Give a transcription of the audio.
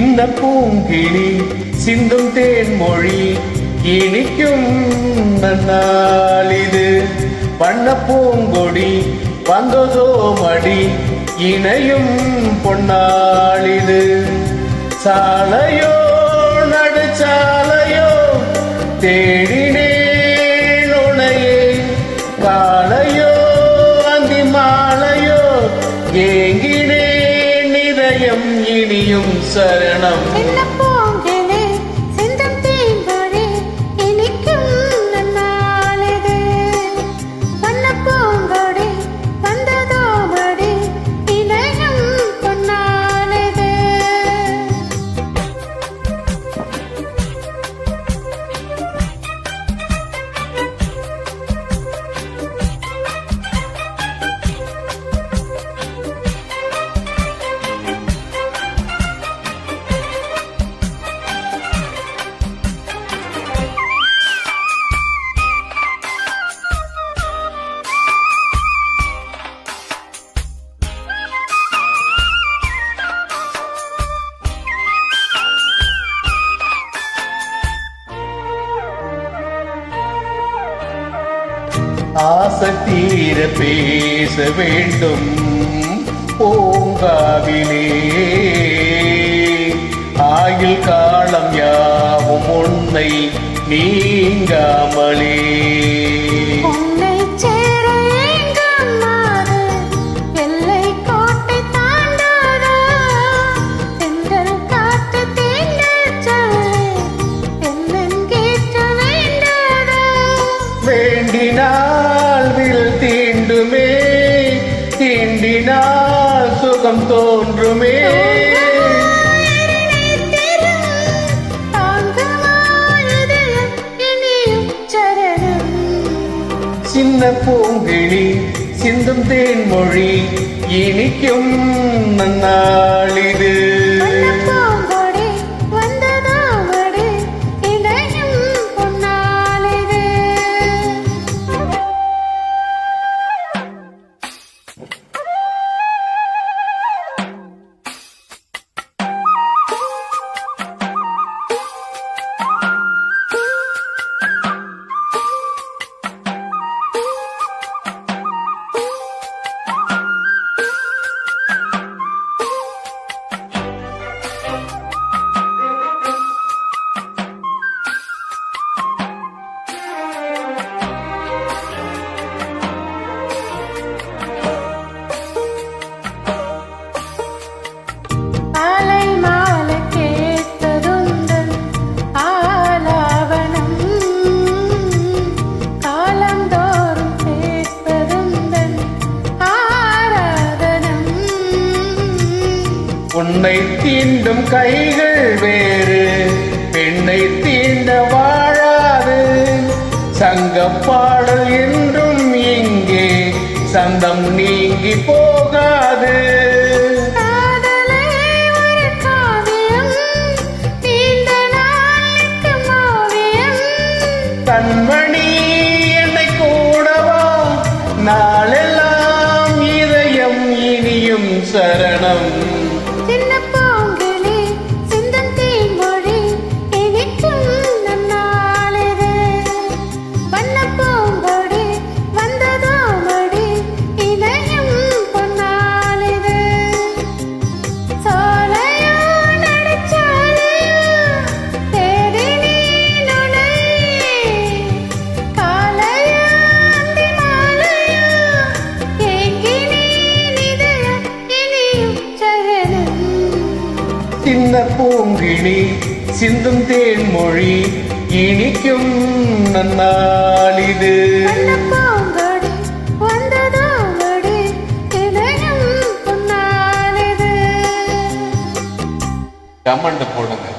சின்ன பூங்கிளி சிந்தும் தேன்மொழி இனிக்கும் நன்னாளிது. வண்ண பூங்கொடி வந்ததோ மடி இணையும் பொன்னாளிது. சாலையோ நடுச்சாலையோ தேடினேன் உனையே, காலையோ அந்தி மாலையோ ஏங்கினேன் இதயம் இனியும் சரணம். ஆசை தீர பேச வேண்டும் பூங்காவிலே, ஆயுள் காலம் யாவும் உன்னை நீங்காமலே. வேண்டினால் வில் தீண்டுமே, தீண்டினால் சுகம் தோன்றுமே. சின்ன பூங்கிளி சிந்தும் தேன்மொழி இனிக்கும் நன்னாளிது. உன்னை தீண்டும் கைகள் வேறு பெண்ணை தீண்ட வாழாது. சங்கப் பாடல் என்றும் இங்கே சந்தம் நீங்கி போகாது. கண்மணி என்னை கூடவா, நாளெல்லாம் இதயம் இனியும் சரணம். சின்ன பூங்கிளி சிந்தும் தேன்மொழி இனிக்கும் நன்னாளிது. கமெண்ட் போடுங்க.